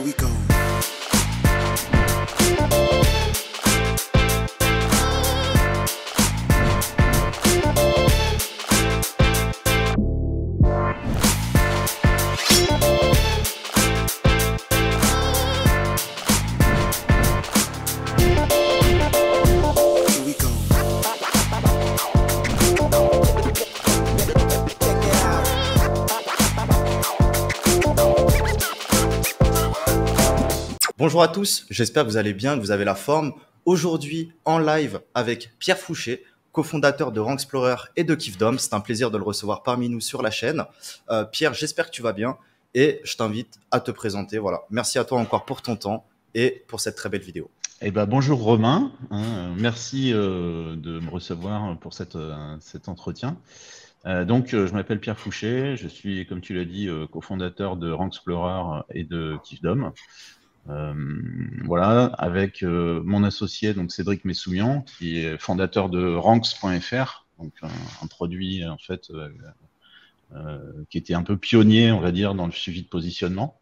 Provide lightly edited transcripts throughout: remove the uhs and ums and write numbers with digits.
Here we go. Bonjour à tous, j'espère que vous allez bien, que vous avez la forme. Aujourd'hui, en live avec Pierre Fouché, cofondateur de Rank Explorer et de Kifdom. C'est un plaisir de le recevoir parmi nous sur la chaîne. Pierre, j'espère que tu vas bien et je t'invite à te présenter. Voilà. Merci à toi encore pour ton temps et pour cette très belle vidéo. Bonjour Romain, merci de me recevoir pour cet entretien. Je m'appelle Pierre Fouché, je suis, comme tu l'as dit, cofondateur de Rank Explorer et de Kifdom. Avec mon associé donc Cédric Messoumian, qui est fondateur de Ranks.fr, donc un produit en fait qui était un peu pionnier, on va dire, dans le suivi de positionnement,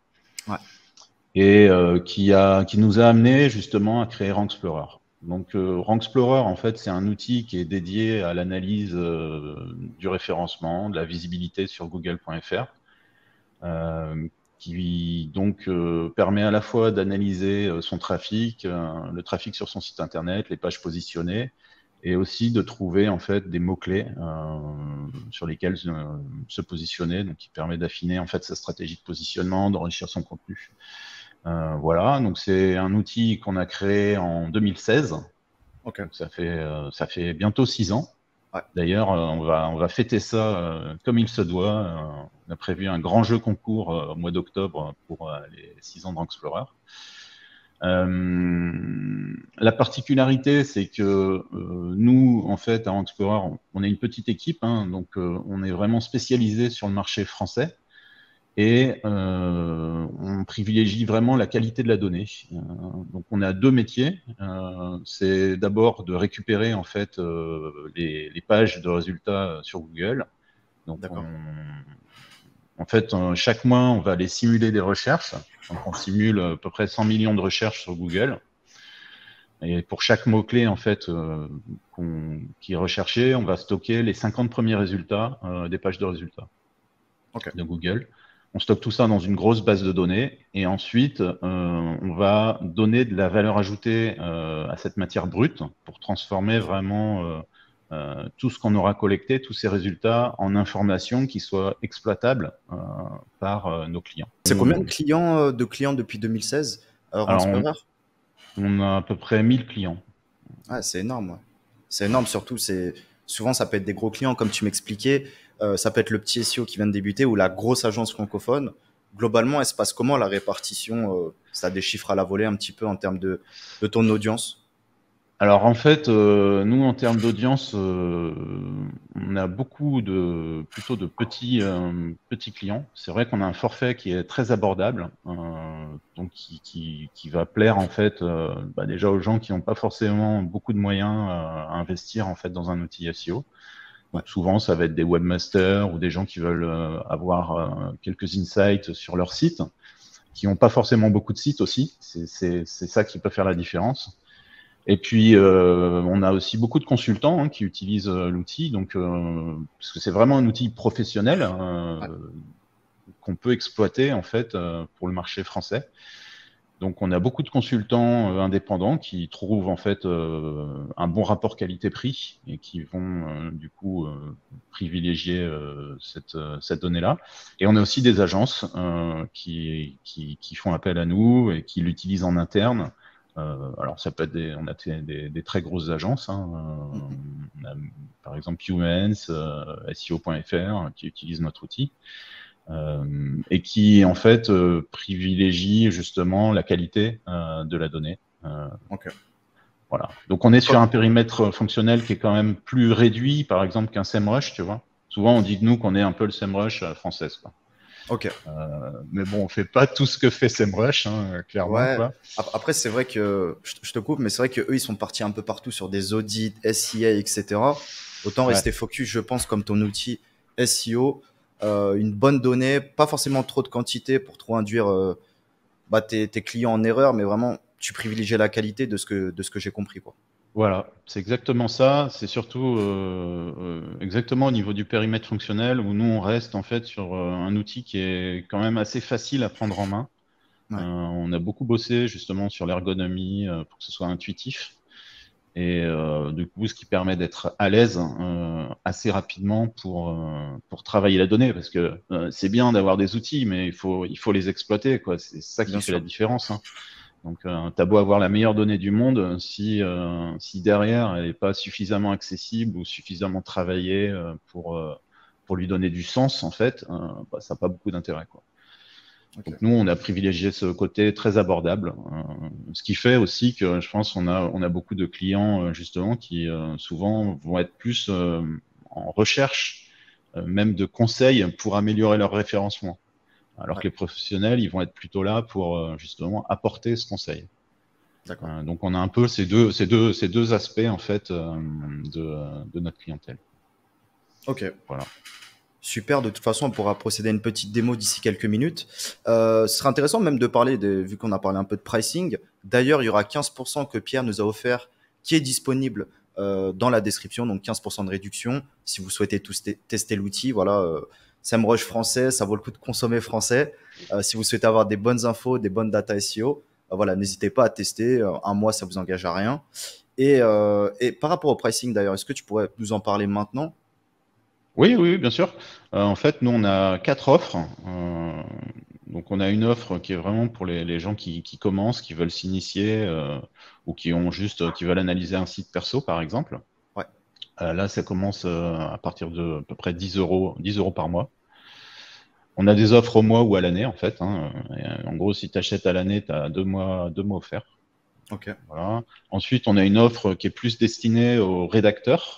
et qui nous a amené justement à créer Rank Explorer. Donc Rank Explorer, en fait, c'est un outil qui est dédié à l'analyse du référencement, de la visibilité sur Google.fr. Qui donc permet à la fois d'analyser son trafic, le trafic sur son site internet, les pages positionnées, et aussi de trouver en fait des mots-clés sur lesquels se positionner, donc qui permet d'affiner en fait sa stratégie de positionnement, d'enrichir son contenu. Donc c'est un outil qu'on a créé en 2016. Okay. Donc ça fait bientôt 6 ans. Ouais. D'ailleurs, on va fêter ça comme il se doit. On a prévu un grand jeu concours au mois d'octobre pour les 6 ans de Rank Explorer. La particularité, c'est que nous, en fait, à Rank Explorer, on est une petite équipe, donc on est vraiment spécialisé sur le marché français. Et on privilégie vraiment la qualité de la donnée. Donc on a 2 métiers. C'est d'abord de récupérer en fait les pages de résultats sur Google. Donc chaque mois on va aller simuler des recherches. Donc on simule à peu près 100 millions de recherches sur Google. Et pour chaque mot-clé en fait qui est recherché, on va stocker les 50 premiers résultats des pages de résultats de Google. On stocke tout ça dans une grosse base de données et ensuite, on va donner de la valeur ajoutée à cette matière brute pour transformer vraiment tout ce qu'on aura collecté, tous ces résultats, en informations qui soient exploitables par nos clients. C'est combien de clients depuis 2016 on a à peu près 1000 clients. Ah, c'est énorme. Ouais. C'est énorme, surtout, souvent ça peut être des gros clients, comme tu m'expliquais. Ça peut être le petit SEO qui vient de débuter ou la grosse agence francophone. Globalement, elle se passe comment la répartition ça a des chiffres à la volée un petit peu en termes de ton audience? Alors en fait, nous en termes d'audience, on a beaucoup plutôt de petits clients. C'est vrai qu'on a un forfait qui est très abordable, donc qui va plaire en fait déjà aux gens qui n'ont pas forcément beaucoup de moyens à investir en fait dans un outil SEO. Donc souvent, ça va être des webmasters ou des gens qui veulent avoir quelques insights sur leur site, qui n'ont pas forcément beaucoup de sites aussi. C'est ça qui peut faire la différence. Et puis, on a aussi beaucoup de consultants qui utilisent l'outil, donc parce que c'est vraiment un outil professionnel qu'on peut exploiter en fait pour le marché français. Donc, on a beaucoup de consultants indépendants qui trouvent en fait un bon rapport qualité-prix et qui vont du coup privilégier cette donnée-là. Et on a aussi des agences qui font appel à nous et qui l'utilisent en interne. Alors, ça peut être on a des très grosses agences. On a, par exemple, Qmens, SEO.fr qui utilisent notre outil. Et qui en fait privilégie justement la qualité de la donnée. Voilà. Donc on est sur un périmètre fonctionnel qui est quand même plus réduit, par exemple, qu'un SEMrush, tu vois. Souvent on dit de nous qu'on est un peu le SEMrush française, quoi. Mais bon, on fait pas tout ce que fait SEMrush, clairement. Ouais. Quoi. Après, c'est vrai que je te coupe, mais c'est vrai que eux, ils sont partis un peu partout sur des audits, SIA, etc. Autant rester focus, je pense, comme ton outil SEO, une bonne donnée, pas forcément trop de quantité pour trop induire bah, tes clients en erreur, mais vraiment, tu privilégies la qualité de ce que j'ai compris, quoi. Voilà, c'est exactement ça. C'est surtout exactement au niveau du périmètre fonctionnel où nous, on reste en fait sur un outil qui est quand même assez facile à prendre en main. Ouais, On a beaucoup bossé justement sur l'ergonomie pour que ce soit intuitif. Et du coup, ce qui permet d'être à l'aise assez rapidement pour travailler la donnée, parce que c'est bien d'avoir des outils, mais il faut les exploiter, quoi. C'est ça qui bien fait la sûr. différence, hein. Donc, t'as beau avoir la meilleure donnée du monde, si derrière elle n'est pas suffisamment accessible ou suffisamment travaillée pour lui donner du sens, en fait, bah, ça n'a pas beaucoup d'intérêt, quoi. Ok. Donc nous, on a privilégié ce côté très abordable, ce qui fait aussi que je pense on a beaucoup de clients justement qui souvent vont être plus en recherche, même de conseils pour améliorer leur référencement. Alors Ouais, que les professionnels, ils vont être plutôt là pour justement apporter ce conseil. d'accord. Donc on a un peu ces deux aspects en fait de notre clientèle. Ok. Voilà. Super, de toute façon, on pourra procéder à une petite démo d'ici quelques minutes. Ce serait intéressant même de parler, vu qu'on a parlé un peu de pricing. D'ailleurs, il y aura 15% que Pierre nous a offert qui est disponible dans la description, donc 15% de réduction si vous souhaitez tous tester l'outil. Voilà, SEMrush français, ça vaut le coup de consommer français. Si vous souhaitez avoir des bonnes infos, des bonnes data SEO, voilà, n'hésitez pas à tester. Un mois, ça vous engage à rien. Et par rapport au pricing d'ailleurs, est-ce que tu pourrais nous en parler maintenant? Oui, oui, bien sûr. En fait, nous, on a 4 offres. Donc, on a une offre qui est vraiment pour les gens qui commencent, qui veulent s'initier ou qui veulent analyser un site perso, par exemple. Ouais, Là, ça commence à partir de à peu près 10 euros par mois. On a des offres au mois ou à l'année, en fait, hein. En gros, si tu achètes à l'année, tu as 2 mois offerts. ok. Voilà. Ensuite, on a une offre qui est plus destinée aux rédacteurs,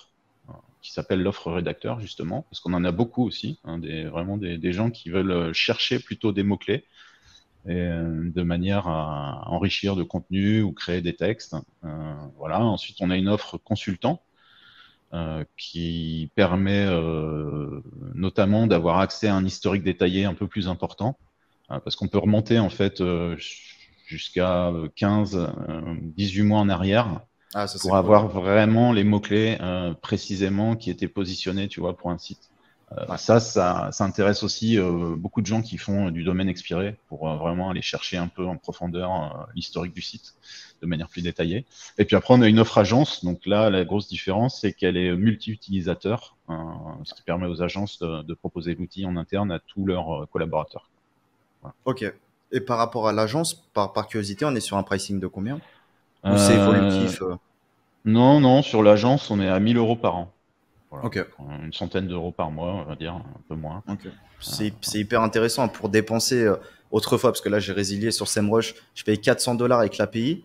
qui s'appelle l'offre rédacteur, justement, parce qu'on en a beaucoup aussi, hein, vraiment des gens qui veulent chercher plutôt des mots-clés et, de manière à enrichir de contenu ou créer des textes. Voilà. Ensuite, on a une offre consultant qui permet notamment d'avoir accès à un historique détaillé un peu plus important, parce qu'on peut remonter en fait jusqu'à 15, 18 mois en arrière Ah, ça c'est pour cool. avoir vraiment les mots-clés précisément qui étaient positionnés, tu vois, pour un site. Ouais. Ça intéresse aussi beaucoup de gens qui font du domaine expiré pour vraiment aller chercher un peu en profondeur l'historique du site de manière plus détaillée. Et puis après, on a une offre agence. Donc là, la grosse différence, c'est qu'elle est multi-utilisateur, ce qui permet aux agences de proposer l'outil en interne à tous leurs collaborateurs. Voilà. Ok. Et par rapport à l'agence, par curiosité, on est sur un pricing de combien? Ou c'est Euh, évolutif non, non, sur l'agence, on est à 1000 euros par an. Voilà, Ok. donc une centaine d'euros par mois, on va dire, un peu moins. Ok. Euh, C'est hyper intéressant pour dépenser autrefois, parce que là j'ai résilié sur SEMrush, je payais 400 $ avec l'API.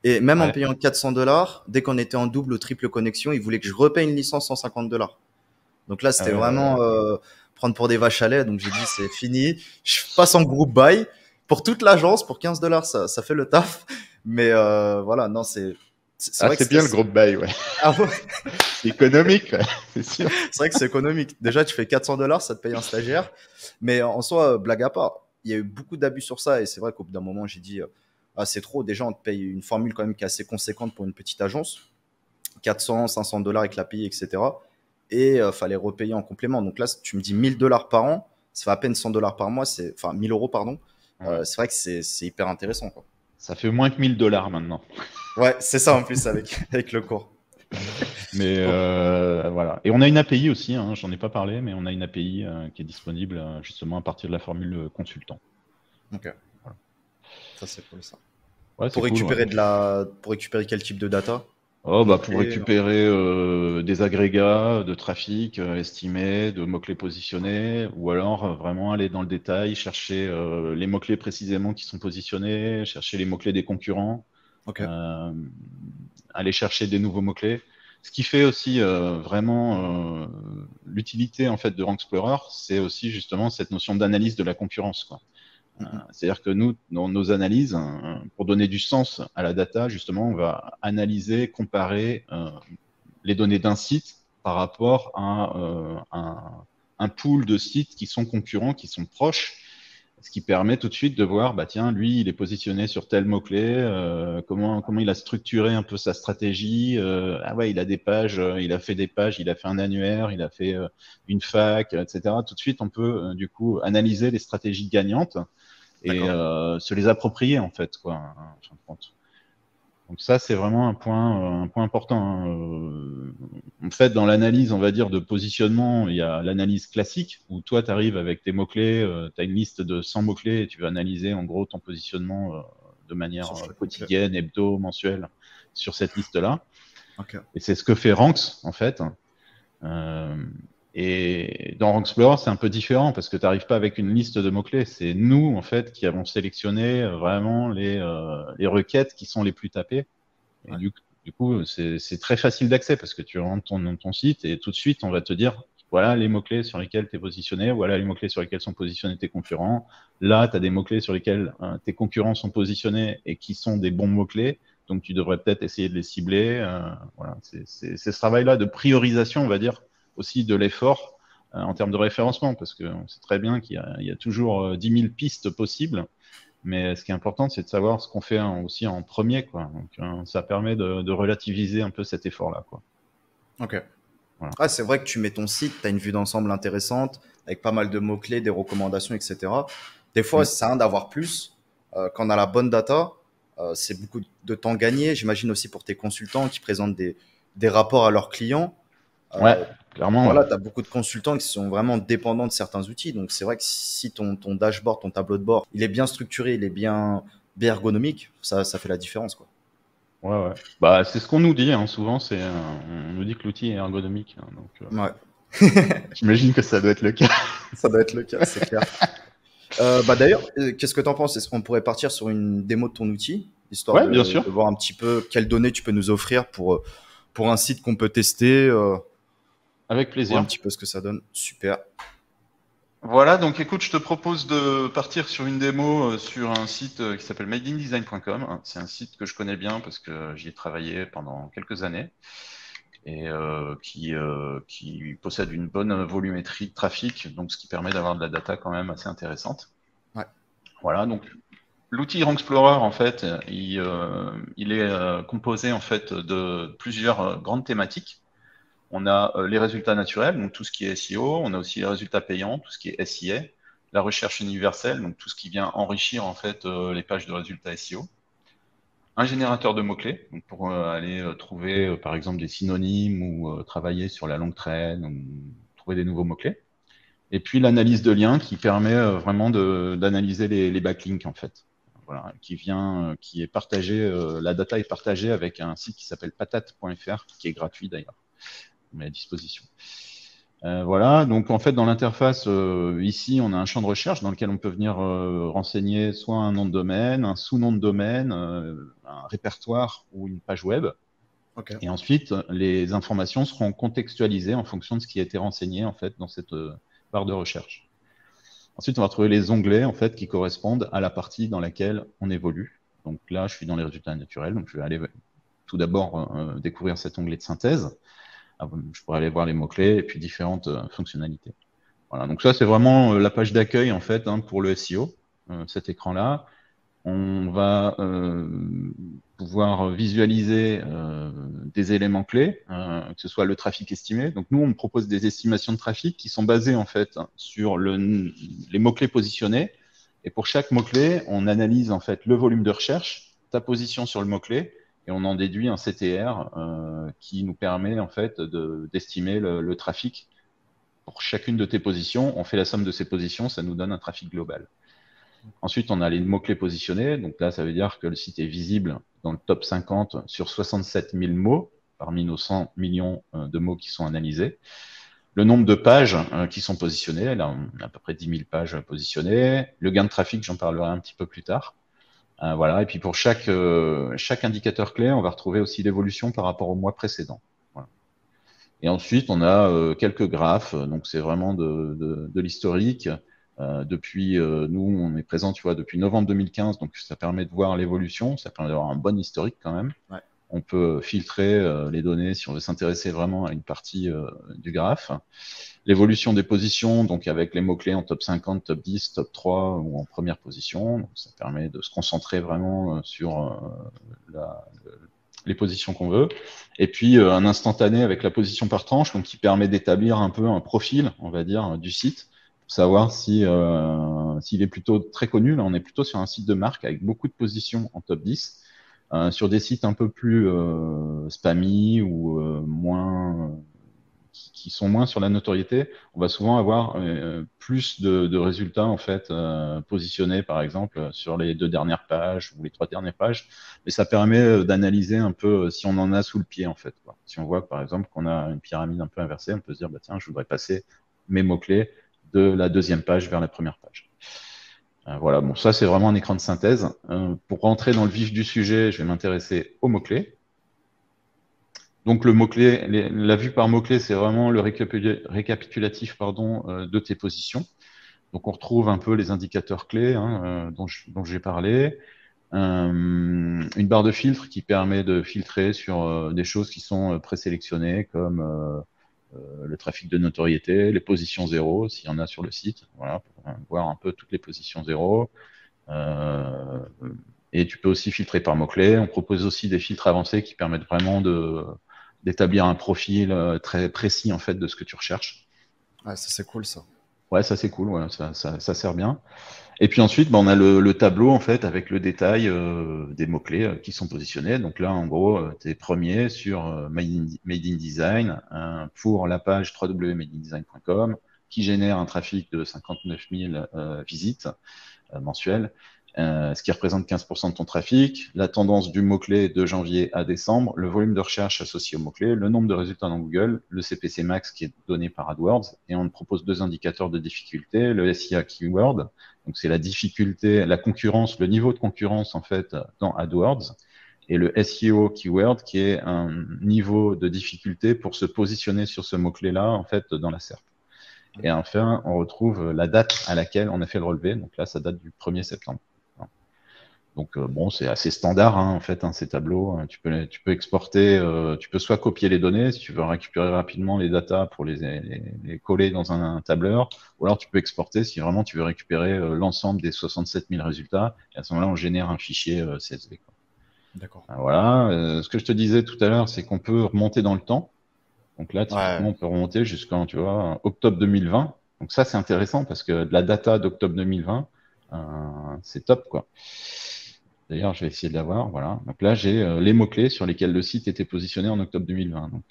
Et même en ouais. payant 400 $, dès qu'on était en double ou triple connexion, ils voulaient que je repaye une licence 150 $. Donc là, Ah c'était ouais, ouais, ouais. vraiment prendre pour des vaches à lait. Donc j'ai dit, c'est fini. Je passe en groupe buy pour toute l'agence. Pour 15 $, ça fait le taf. Mais voilà, non, c'est Ah, vrai que c'est c'était. bien le groupe buy, ouais. Ah ouais, C'est économique, ouais, c'est sûr. c'est vrai que c'est économique. Déjà, tu fais 400 $, ça te paye un stagiaire. Mais en soi, blague à part, il y a eu beaucoup d'abus sur ça. Et c'est vrai qu'au bout d'un moment, j'ai dit, ah, c'est trop. Déjà, on te paye une formule quand même qui est assez conséquente pour une petite agence. 400, 500 $ avec l'API, etc. Et fallait repayer en complément. Donc là, si tu me dis 1000 $ par an, ça fait à peine 100 $ par mois, enfin 1000 euros, pardon. Ouais. C'est vrai que c'est hyper intéressant, quoi. Ça fait moins que 1000 $ maintenant. Ouais, c'est ça en plus avec le cours. Mais Bon, voilà. Et on a une API aussi, hein, j'en ai pas parlé, mais on a une API qui est disponible justement à partir de la formule consultant. ok, Voilà. ça c'est cool ça. Ouais, c'est cool, ouais. Pour récupérer quel type de data? Oh, bah, pour Mots-clés. récupérer des agrégats de trafic estimés, de mots-clés positionnés, ou alors vraiment aller dans le détail, chercher les mots-clés précisément qui sont positionnés, chercher les mots-clés des concurrents, Ok. euh, aller chercher des nouveaux mots-clés. Ce qui fait aussi vraiment l'utilité en fait de Rank Explorer, c'est aussi justement cette notion d'analyse de la concurrence, quoi. Mhm. C'est-à-dire que nous, dans nos analyses, pour donner du sens à la data, justement, on va analyser, comparer les données d'un site par rapport à un pool de sites qui sont concurrents, qui sont proches, Ce qui permet tout de suite de voir, bah tiens, lui, il est positionné sur tel mot-clé, comment il a structuré un peu sa stratégie. Ah ouais, il a des pages, il a fait des pages, il a fait un annuaire, il a fait une fac, etc. Tout de suite, on peut du coup analyser les stratégies gagnantes et D'accord. se les approprier en fait, quoi, en fin de compte. Donc ça, c'est vraiment un point important, hein. En fait, dans l'analyse, on va dire, de positionnement, il y a l'analyse classique, où toi, tu arrives avec tes mots-clés, tu as une liste de 100 mots-clés, et tu vas analyser en gros ton positionnement de manière Sur chaque mot-clé. quotidienne, hebdo, mensuelle, sur cette liste-là. Ok. Et c'est ce que fait Ranks, en fait. Euh, et dans Ranksplore, c'est un peu différent parce que tu n'arrives pas avec une liste de mots-clés. C'est nous, en fait, qui avons sélectionné vraiment les requêtes qui sont les plus tapées. Et Ouais. du coup, c'est très facile d'accès parce que tu rentres ton site et tout de suite, on va te dire, voilà les mots-clés sur lesquels tu es positionné, voilà les mots-clés sur lesquels sont positionnés tes concurrents. Là, tu as des mots-clés sur lesquels tes concurrents sont positionnés et qui sont des bons mots-clés. Donc, tu devrais peut-être essayer de les cibler. Voilà, c'est ce travail-là de priorisation, on va dire, aussi de l'effort en termes de référencement, parce qu'on sait très bien il y a toujours 10 000 pistes possibles. Mais ce qui est important, c'est de savoir ce qu'on fait aussi en premier, quoi. Donc, ça permet de relativiser un peu cet effort-là, quoi. Ok. Voilà. Ah, c'est vrai que tu mets ton site, tu as une vue d'ensemble intéressante, avec pas mal de mots-clés, des recommandations, etc. Des fois, Mm. c'est rien d'avoir plus. Quand on a la bonne data, c'est beaucoup de temps gagné. J'imagine aussi pour tes consultants qui présentent des rapports à leurs clients. Ouais, Euh, clairement, ouais. voilà, tu as beaucoup de consultants qui sont vraiment dépendants de certains outils. Donc, c'est vrai que si ton dashboard, ton tableau de bord, il est bien structuré, il est bien ergonomique, ça fait la différence, quoi. Ouais, ouais. Bah, c'est ce qu'on nous dit, hein. Souvent, on nous dit que l'outil est ergonomique, hein. Donc, Ouais, j'imagine que ça doit être le cas. ça doit être le cas, c'est clair. Bah d'ailleurs, qu'est-ce que tu en penses? Est-ce qu'on pourrait partir sur une démo de ton outil, histoire Ouais, bien sûr. de voir un petit peu quelles données tu peux nous offrir pour un site qu'on peut tester, Avec voir un plaisir. petit peu ce que ça donne. Super. Voilà, donc écoute, je te propose de partir sur une démo sur un site qui s'appelle madeindesign.com. C'est un site que je connais bien parce que j'y ai travaillé pendant quelques années et qui possède une bonne volumétrie de trafic, donc ce qui permet d'avoir de la data quand même assez intéressante. Ouais. Voilà, donc l'outil Rank Explorer, en fait, il est composé en fait de plusieurs grandes thématiques. On a les résultats naturels, donc tout ce qui est SEO. On a aussi les résultats payants, tout ce qui est SIA. La recherche universelle, donc tout ce qui vient enrichir en fait les pages de résultats SEO. Un générateur de mots-clés, donc pour aller trouver par exemple des synonymes ou travailler sur la longue traîne ou trouver des nouveaux mots-clés. Et puis l'analyse de liens qui permet vraiment d'analyser les backlinks en fait. Voilà, qui est partagé, la data est partagée avec un site qui s'appelle patate.fr, qui est gratuit d'ailleurs, mais à disposition. Voilà, donc en fait dans l'interface, ici on a un champ de recherche dans lequel on peut venir renseigner soit un nom de domaine, un sous-nom de domaine, un répertoire ou une page web. Ok. Et ensuite, les informations seront contextualisées en fonction de ce qui a été renseigné en fait dans cette barre de recherche. Ensuite, on va trouver les onglets en fait qui correspondent à la partie dans laquelle on évolue. Donc là, je suis dans les résultats naturels, donc je vais aller tout d'abord découvrir cet onglet de synthèse. Je pourrais aller voir les mots-clés et puis différentes fonctionnalités. Voilà, donc ça, c'est vraiment la page d'accueil en fait hein, pour le SEO, cet écran-là. On va pouvoir visualiser des éléments clés, que ce soit le trafic estimé. Donc nous, on propose des estimations de trafic qui sont basées en fait sur les mots-clés positionnés. Et pour chaque mot-clé, on analyse en fait le volume de recherche, ta position sur le mot-clé, et on en déduit un CTR qui nous permet en fait d'estimer le trafic pour chacune de tes positions. On fait la somme de ces positions, ça nous donne un trafic global. Ensuite, on a les mots-clés positionnés. Donc là, ça veut dire que le site est visible dans le top 50 sur 67 000 mots parmi nos 100 millions de mots qui sont analysés. Le nombre de pages qui sont positionnées, là, on a à peu près 10 000 pages positionnées. Le gain de trafic, j'en parlerai un petit peu plus tard. Voilà. Et puis pour chaque indicateur clé, on va retrouver aussi l'évolution par rapport au mois précédent. Voilà. Et ensuite, on a quelques graphes. Donc, c'est vraiment de l'historique. Depuis, nous, on est présent, tu vois, depuis novembre 2015. Donc, ça permet de voir l'évolution. Ça permet d'avoir un bon historique quand même. Ouais. On peut filtrer les données si on veut s'intéresser vraiment à une partie du graphe. l'évolution des positions, donc avec les mots-clés en top 50, top 10, top 3 ou en première position. Donc, ça permet de se concentrer vraiment sur les positions qu'on veut. Et puis un instantané avec la position par tranche, donc qui permet d'établir un peu un profil, on va dire, du site, pour savoir si s'il est plutôt très connu. Là, on est plutôt sur un site de marque avec beaucoup de positions en top 10. Sur des sites un peu plus spammy ou moins qui sont moins sur la notoriété, on va souvent avoir plus de résultats en fait positionnés par exemple sur les 2 dernières pages ou les 3 dernières pages, mais ça permet d'analyser un peu si on en a sous le pied en fait, quoi. Si on voit par exemple qu'on a une pyramide un peu inversée, on peut se dire bah tiens, je voudrais passer mes mots-clés de la 2e page vers la première page. Voilà, bon, ça c'est vraiment un écran de synthèse. Pour rentrer dans le vif du sujet, je vais m'intéresser aux mots-clés. Donc le mot-clé, la vue par mot-clé, c'est vraiment le récapitulatif de tes positions. Donc on retrouve un peu les indicateurs clés dont j'ai parlé. Une barre de filtre qui permet de filtrer sur des choses qui sont présélectionnées comme le trafic de notoriété, les positions zéro, s'il y en a sur le site, voilà, pour voir un peu toutes les positions zéro. Et tu peux aussi filtrer par mots-clés. On propose aussi des filtres avancés qui permettent vraiment d'établir un profil très précis en fait de ce que tu recherches. Ouais, ça c'est cool ça. Ouais, ça c'est cool, ouais, ça sert bien. Et puis ensuite, on a le tableau en fait avec le détail des mots-clés qui sont positionnés. Donc là, en gros, tu es premier sur Made in Design pour la page www.madeindesign.com qui génère un trafic de 59 000 visites mensuelles. Ce qui représente 15% de ton trafic, la tendance du mot-clé de janvier à décembre, le volume de recherche associé au mot-clé, le nombre de résultats dans Google, le CPC max qui est donné par AdWords, et on te propose 2 indicateurs de difficulté, le SIA keyword, donc c'est la difficulté, la concurrence, le niveau de concurrence en fait dans AdWords, et le SEO keyword qui est un niveau de difficulté pour se positionner sur ce mot-clé-là en fait dans la SERP. Et enfin, on retrouve la date à laquelle on a fait le relevé, donc là ça date du 1er septembre. Donc bon, c'est assez standard en fait ces tableaux. Tu peux exporter, tu peux soit copier les données si tu veux récupérer rapidement les datas pour les coller dans un tableur, ou alors tu peux exporter si vraiment tu veux récupérer l'ensemble des 67 000 résultats. Et à ce moment-là, on génère un fichier CSV, quoi. D'accord. Voilà. Ce que je te disais tout à l'heure, c'est qu'on peut remonter dans le temps. Donc là, typiquement, Ouais. on peut remonter jusqu'en octobre 2020. Donc ça, c'est intéressant parce que de la data d'octobre 2020, c'est top, quoi. D'ailleurs, je vais essayer de l'avoir. Voilà. Donc là, j'ai les mots-clés sur lesquels le site était positionné en octobre 2020. Donc,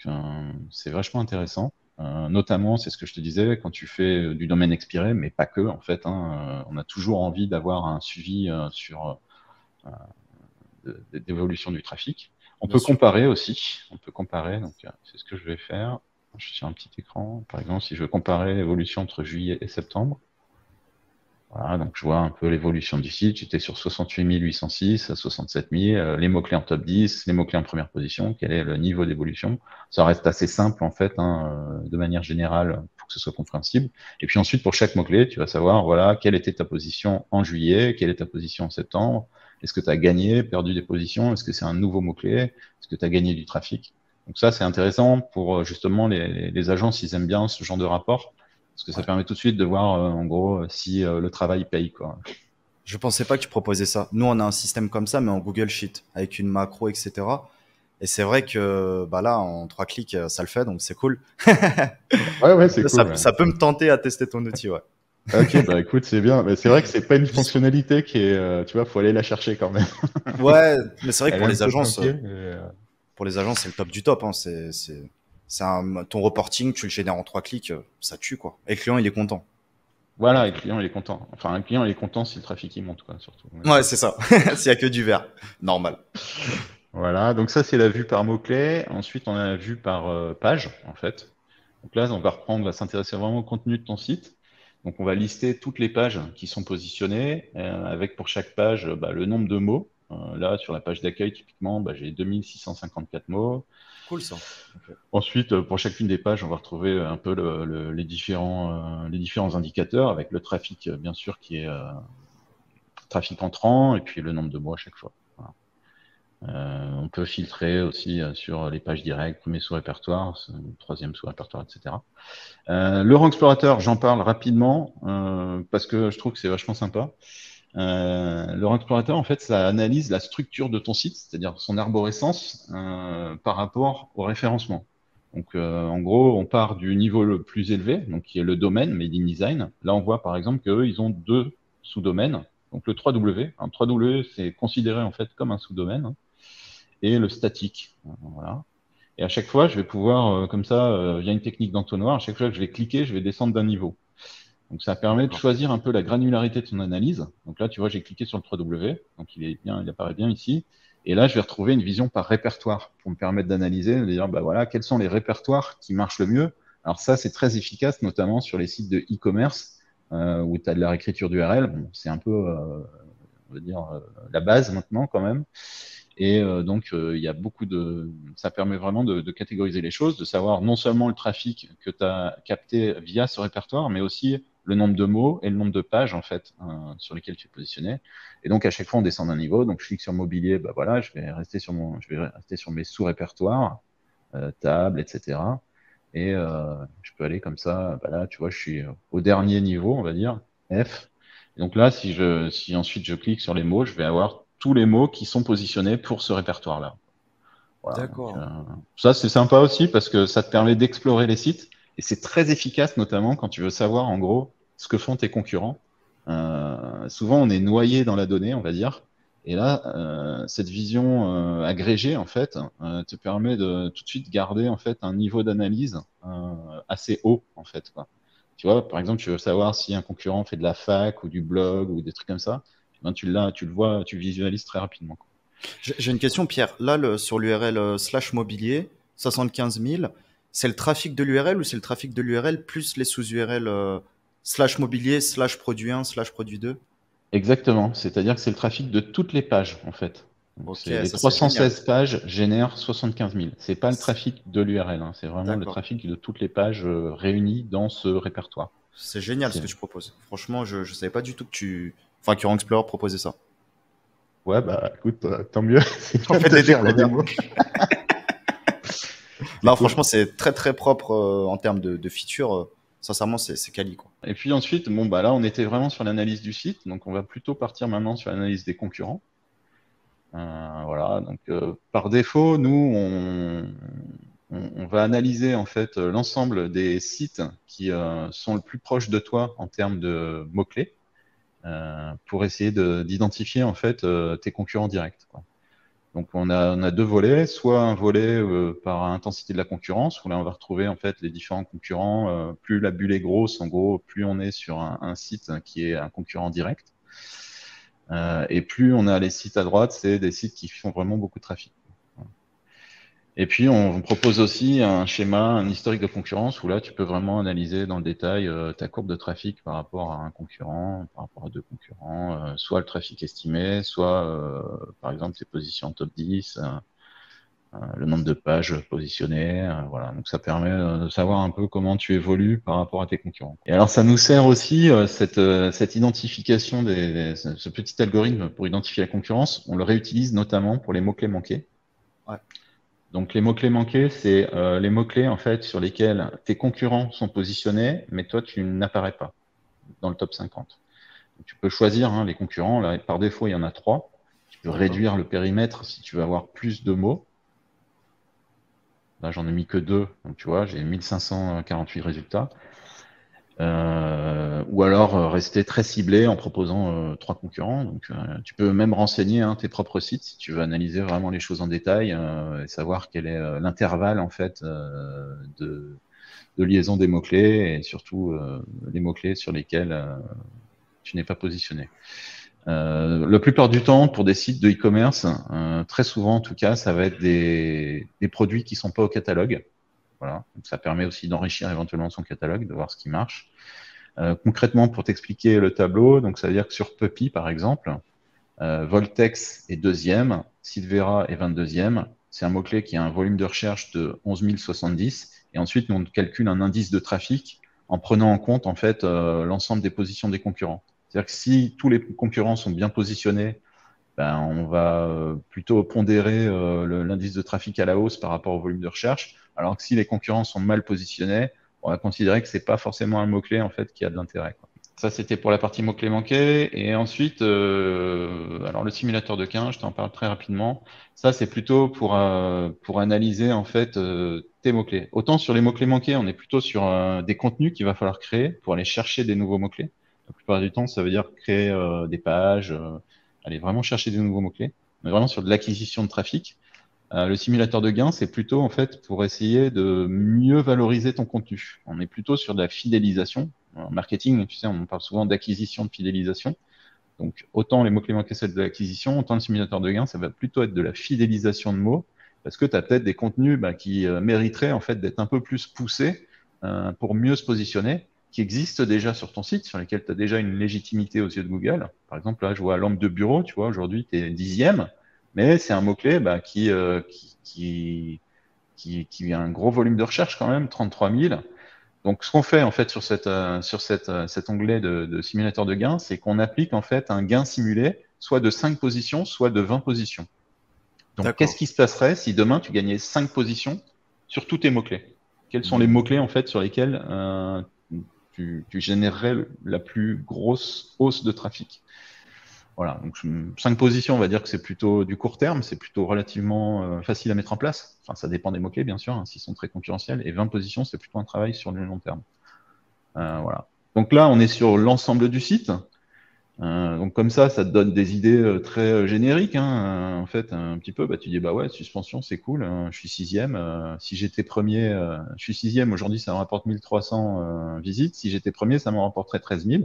c'est vachement intéressant. Notamment, c'est ce que je te disais, quand tu fais du domaine expiré, mais pas que, en fait. On a toujours envie d'avoir un suivi sur d'évolution du trafic. On Bien peut sûr. comparer aussi. On peut comparer. Donc, c'est ce que je vais faire. Je suis sur un petit écran. Par exemple, si je veux comparer l'évolution entre juillet et septembre. Voilà, donc je vois un peu l'évolution du site. J'étais sur 68 806 à 67 000, les mots-clés en top 10, les mots-clés en première position, quel est le niveau d'évolution. Ça reste assez simple en fait, de manière générale, pour que ce soit compréhensible. Et puis ensuite, pour chaque mot-clé, tu vas savoir, voilà, quelle était ta position en juillet, quelle est ta position en septembre, est-ce que tu as gagné, perdu des positions, est-ce que c'est un nouveau mot-clé, est-ce que tu as gagné du trafic. Donc ça, c'est intéressant pour justement les agences, ils aiment bien ce genre de rapport. Parce que ça Ouais. permet tout de suite de voir, en gros, si le travail paye, quoi. Je pensais pas que tu proposais ça. Nous, on a un système comme ça, mais en Google Sheet, avec une macro, etc. Et c'est vrai que bah là, en 3 clics, ça le fait, donc c'est cool. Ouais, ouais, c'est cool, Ça, ouais. ça peut me tenter à tester ton outil, ouais. Ok, bah écoute, c'est bien. Mais c'est vrai que c'est pas une fonctionnalité qui est, tu vois, faut aller la chercher quand même. Ouais, mais c'est vrai que Elle est pour un les peu agences, tronquée. c'est le top du top, hein. Ton reporting, tu le génères en 3 clics, ça tue, quoi. Et le client, il est content. Voilà, et le client, il est content. Enfin, un client, il est content si le trafic, il monte, quoi, surtout. Ouais. Ouais, c'est ça. S'il y a que du vert. Normal. Voilà, donc ça, c'est la vue par mot-clé. Ensuite, on a la vue par page, en fait. Donc là, on va s'intéresser vraiment au contenu de ton site. Donc, on va lister toutes les pages qui sont positionnées, avec pour chaque page le nombre de mots. Là, sur la page d'accueil, typiquement, j'ai 2654 mots. Cool, ça. Ok. Ensuite, pour chacune des pages, on va retrouver un peu les différents indicateurs, avec le trafic, bien sûr, qui est trafic entrant, et puis le nombre de mots à chaque fois. Voilà. On peut filtrer aussi sur les pages directes, premier sous-répertoire, troisième sous-répertoire, etc. Le Rank Explorateur, j'en parle rapidement parce que je trouve que c'est vachement sympa. Le Rank Explorateur, en fait, ça analyse la structure de ton site, c'est-à-dire son arborescence par rapport au référencement. Donc, en gros, on part du niveau le plus élevé, donc qui est le domaine Made in Design. Là, on voit par exemple qu'eux, ils ont 2 sous-domaines. Donc, le 3W. Un 3W, c'est considéré en fait comme un sous-domaine, hein, et le statique. Voilà. Et à chaque fois, je vais pouvoir, comme ça, via une technique d'entonnoir, à chaque fois que je vais cliquer, je vais descendre d'un niveau. Donc ça permet de D'accord. choisir un peu la granularité de son analyse. Donc là, tu vois, j'ai cliqué sur le 3W, donc il apparaît bien ici. Et là, je vais retrouver une vision par répertoire pour me permettre d'analyser, de dire, bah voilà, quels sont les répertoires qui marchent le mieux. Alors ça, c'est très efficace, notamment sur les sites de e-commerce où tu as de la réécriture d'URL. Bon, c'est un peu, on va dire, la base maintenant quand même. Et donc, il y a beaucoup de. Ça permet vraiment de catégoriser les choses, de savoir non seulement le trafic que tu as capté via ce répertoire, mais aussi le nombre de mots et le nombre de pages en fait sur lesquelles tu es positionné. Et donc, à chaque fois, on descend d'un niveau. Donc, je clique sur mobilier, bah voilà, je vais rester sur mes sous-répertoires, table, etc. Et je peux aller comme ça. Bah là, tu vois, je suis au dernier niveau, on va dire F. Et donc là, si ensuite je clique sur les mots, je vais avoir tous les mots qui sont positionnés pour ce répertoire-là. Voilà, donc, D'accord. ça, c'est sympa aussi parce que ça te permet d'explorer les sites et c'est très efficace, notamment quand tu veux savoir en gros ce que font tes concurrents. Souvent, on est noyé dans la donnée, on va dire. Et là, cette vision agrégée, en fait, te permet de tout de suite garder en fait un niveau d'analyse assez haut, en fait, quoi. Tu vois, par exemple, tu veux savoir si un concurrent fait de la fac ou du blog ou des trucs comme ça, ben, tu le vois, tu visualises très rapidement, quoi. J'ai une question, Pierre. Là, sur l'URL slash mobilier, 75 000, c'est le trafic de l'URL ou c'est le trafic de l'URL plus les sous-URL slash mobilier slash produit 1 slash produit 2? Exactement, c'est-à-dire que c'est le trafic de toutes les pages en fait. Donc Ok, c'est les ça c'est génial. 316 pages génèrent 75 000. C'est pas le trafic de l'URL, hein, c'est vraiment le D'accord. trafic de toutes les pages réunies dans ce répertoire. C'est génial ce C'est que tu proposes. Franchement, je ne savais pas du tout que enfin, que Rank Explorer proposait ça. ouais bah écoute, tant mieux, c'est On bien de fait te des faire la découvertes. démo. C'est Non, cool. franchement, c'est très très propre en termes de features. Sincèrement, c'est quali, quoi. Et puis ensuite, bon bah là on était vraiment sur l'analyse du site, donc on va plutôt partir maintenant sur l'analyse des concurrents. Voilà, donc par défaut, nous, on va analyser en fait l'ensemble des sites qui sont le plus proches de toi en termes de mots-clés pour essayer d'identifier en fait tes concurrents directs, quoi. Donc on a 2 volets, soit un volet par intensité de la concurrence, où là on va retrouver en fait les différents concurrents. Plus la bulle est grosse, en gros, plus on est sur un site qui est un concurrent direct. Et plus on a les sites à droite, c'est des sites qui font vraiment beaucoup de trafic. Et puis, on vous propose aussi un schéma, un historique de concurrence, où là, tu peux vraiment analyser dans le détail ta courbe de trafic par rapport à un concurrent, par rapport à 2 concurrents, soit le trafic estimé, soit, par exemple, tes positions en top 10, le nombre de pages positionnées. Voilà. Donc, ça permet de savoir un peu comment tu évolues par rapport à tes concurrents. Et alors, ça nous sert aussi, cette identification ce petit algorithme pour identifier la concurrence, on le réutilise notamment pour les mots-clés manqués. Ouais. Donc les mots-clés manqués, c'est les mots-clés en fait sur lesquels tes concurrents sont positionnés, mais toi tu n'apparais pas dans le top 50. Donc, tu peux choisir les concurrents. Là, par défaut, il y en a 3. Tu peux D'accord. réduire le périmètre si tu veux avoir plus de mots. Là, j'en ai mis que 2. Donc tu vois, j'ai 1548 résultats. Ou alors rester très ciblé en proposant 3 concurrents. Donc tu peux même renseigner tes propres sites si tu veux analyser vraiment les choses en détail et savoir quel est l'intervalle en fait de liaison des mots-clés et surtout les mots-clés sur lesquels tu n'es pas positionné. La plupart du temps, pour des sites de e-commerce, très souvent en tout cas, ça va être des produits qui sont pas au catalogue. Voilà. Donc, ça permet aussi d'enrichir éventuellement son catalogue, de voir ce qui marche. Concrètement, pour t'expliquer le tableau, donc ça veut dire que sur Puppy, par exemple, Voltex est deuxième, Silvera est 22e. C'est un mot-clé qui a un volume de recherche de 11 070. Et ensuite, on calcule un indice de trafic en prenant en compte en fait l'ensemble des positions des concurrents. C'est-à-dire que si tous les concurrents sont bien positionnés ben, on va plutôt pondérer l'indice de trafic à la hausse par rapport au volume de recherche, alors que si les concurrents sont mal positionnés, on va considérer que c'est pas forcément un mot-clé en fait qui a de l'intérêt, quoi. Ça, c'était pour la partie mots-clés manqués. Et ensuite, alors le simulateur de gain, je t'en parle très rapidement. Ça, c'est plutôt pour analyser en fait tes mots-clés. Autant sur les mots-clés manqués, on est plutôt sur des contenus qu'il va falloir créer pour aller chercher des nouveaux mots-clés. La plupart du temps, ça veut dire créer des pages, aller vraiment chercher des nouveaux mots-clés. On est vraiment sur de l'acquisition de trafic. Le simulateur de gain, c'est plutôt en fait pour essayer de mieux valoriser ton contenu. On est plutôt sur de la fidélisation. En marketing, tu sais, on parle souvent d'acquisition de fidélisation. Donc, autant les mots-clés manqués, c'est de l'acquisition, autant le simulateur de gain, ça va plutôt être de la fidélisation de mots, parce que tu as peut-être des contenus qui mériteraient en fait d'être un peu plus poussés pour mieux se positionner, qui existent déjà sur ton site, sur lesquels tu as déjà une légitimité aux yeux de Google. Par exemple, là, je vois lampe de bureau, tu vois, aujourd'hui, tu es 10e, mais c'est un mot-clé qui a un gros volume de recherche quand même, 33 000. Donc, ce qu'on fait en fait sur cet onglet de simulateur de gain, c'est qu'on applique en fait un gain simulé, soit de 5 positions, soit de 20 positions. Donc, qu'est-ce D'accord. qui se passerait si demain tu gagnais 5 positions sur tous tes mots-clés? Quels sont les Hmm. mots-clés en fait sur lesquels tu générerais la plus grosse hausse de trafic? Voilà, donc 5 positions, on va dire que c'est plutôt du court terme, c'est plutôt relativement facile à mettre en place. Enfin, ça dépend des mots-clés, bien sûr, hein, s'ils sont très concurrentiels. Et 20 positions, c'est plutôt un travail sur le long terme. Voilà. Donc là, on est sur l'ensemble du site. Donc comme ça te donne des idées très génériques, hein. En fait, un petit peu, tu dis, bah ouais, suspension, c'est cool, hein, je suis 6e. Si j'étais premier, je suis 6e, aujourd'hui, ça me rapporte 1300 visites. Si j'étais premier, ça me rapporterait 13 000.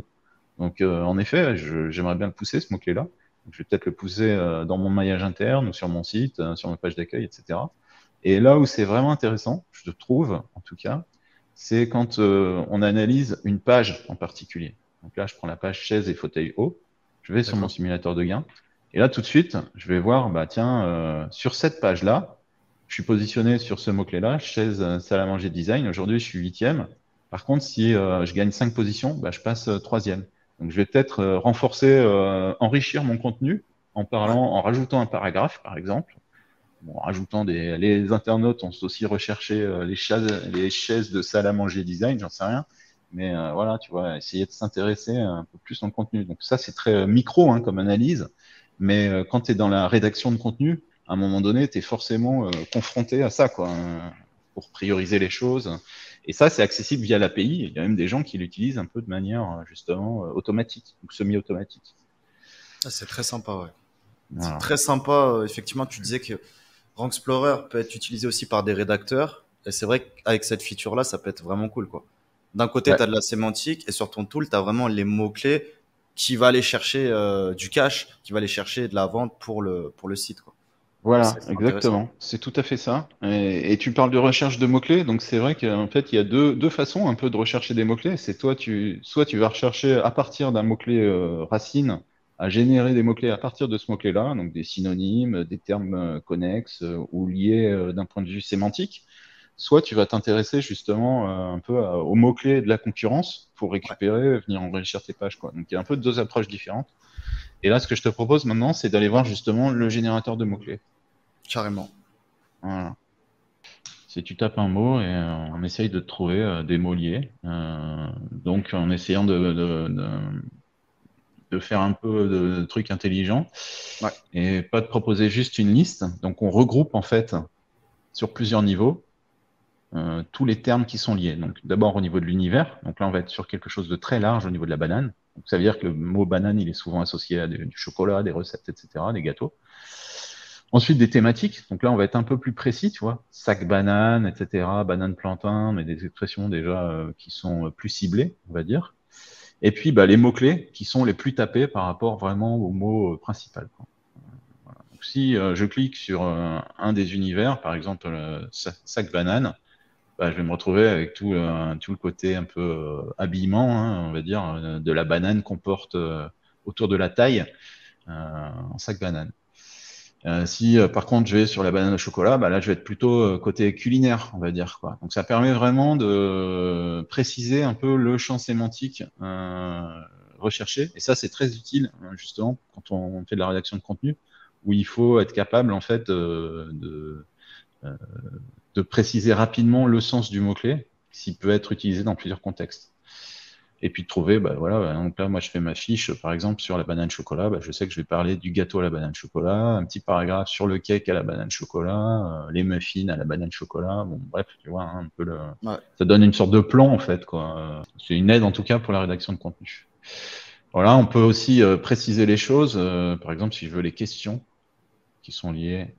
Donc en effet, j'aimerais bien le pousser, ce mot-clé-là. Donc, je vais peut-être le pousser dans mon maillage interne ou sur mon site, sur ma page d'accueil, etc. Et là où c'est vraiment intéressant, je trouve, en tout cas, c'est quand on analyse une page en particulier. Donc là, je prends la page chaise et fauteuil haut, je vais sur mon D'accord. simulateur de gain, et là, tout de suite, je vais voir, bah tiens, sur cette page-là, je suis positionné sur ce mot-clé-là, chaise, salle à manger, design. Aujourd'hui, je suis 8e. Par contre, si je gagne 5 positions, bah, je passe 3e. Donc, je vais peut-être renforcer, enrichir mon contenu en Ouais. parlant, en rajoutant un paragraphe, par exemple. Bon, en rajoutant les internautes ont aussi recherché les chaises de salle à manger design, j'en sais rien. Mais voilà, tu vois, essayer de s'intéresser un peu plus dans le contenu. Donc ça, c'est très micro hein, comme analyse. Mais quand tu es dans la rédaction de contenu, à un moment donné, tu es forcément confronté à ça, quoi, pour prioriser les choses. Et ça, c'est accessible via l'API. Il y a même des gens qui l'utilisent un peu de manière justement automatique, ou semi-automatique. Ah, c'est très sympa, ouais. C'est Voilà. très sympa. Effectivement, tu disais que Rank Explorer peut être utilisé aussi par des rédacteurs. Et c'est vrai qu'avec cette feature-là, ça peut être vraiment cool, quoi. D'un côté, Ouais. tu as de la sémantique et sur ton tool, tu as vraiment les mots-clés qui va aller chercher du cash, qui va aller chercher de la vente pour le site, quoi. Donc, Voilà, c'est intéressant. exactement. C'est tout à fait ça. Et tu parles de recherche de mots-clés, donc c'est vrai qu'en fait, il y a deux façons un peu de rechercher des mots-clés. C'est toi, soit tu vas rechercher à partir d'un mot-clé racine, à générer des mots-clés à partir de ce mot-clé-là, donc des synonymes, des termes connexes ou liés d'un point de vue sémantique. Soit tu vas t'intéresser justement un peu aux mots-clés de la concurrence pour Ouais, récupérer, venir enrichir tes pages, quoi. Donc il y a un peu deux approches différentes. Et là, ce que je te propose maintenant, c'est d'aller voir justement le générateur de mots-clés. carrément. Voilà. Si tu tapes un mot et on essaye de trouver des mots liés, donc en essayant de faire un peu de trucs intelligents Ouais, et pas de proposer juste une liste. Donc on regroupe en fait sur plusieurs niveaux tous les termes qui sont liés. Donc d'abord au niveau de l'univers, donc là on va être sur quelque chose de très large au niveau de la banane. Donc ça veut dire que le mot banane il est souvent associé à du chocolat, des recettes, etc., des gâteaux. Ensuite, des thématiques. Donc là, on va être un peu plus précis, tu vois. Sac banane, etc. Banane plantain, mais des expressions déjà qui sont plus ciblées, on va dire. Et puis, les mots-clés qui sont les plus tapés par rapport vraiment au mot principal, quoi. Donc, si je clique sur un des univers, par exemple sac banane, je vais me retrouver avec tout le côté un peu habillement, hein, on va dire, de la banane qu'on porte autour de la taille en sac banane. Si par contre je vais sur la banane au chocolat, là je vais être plutôt côté culinaire, on va dire quoi. Donc ça permet vraiment de préciser un peu le champ sémantique rechercher. Et ça, c'est très utile, justement, quand on fait de la rédaction de contenu, où il faut être capable, en fait, euh, de préciser rapidement le sens du mot-clé, s'il peut être utilisé dans plusieurs contextes. Et puis de trouver, bah, voilà, donc là, moi, je fais ma fiche, par exemple, sur la banane chocolat, bah, je sais que je vais parler du gâteau à la banane chocolat, un petit paragraphe sur le cake à la banane chocolat, les muffins à la banane chocolat, bon, bref, tu vois, un peu Ouais. ça donne une sorte de plan, en fait, quoi. C'est une aide, en tout cas, pour la rédaction de contenu. Voilà, on peut aussi préciser les choses, par exemple, si je veux les questions qui sont liées,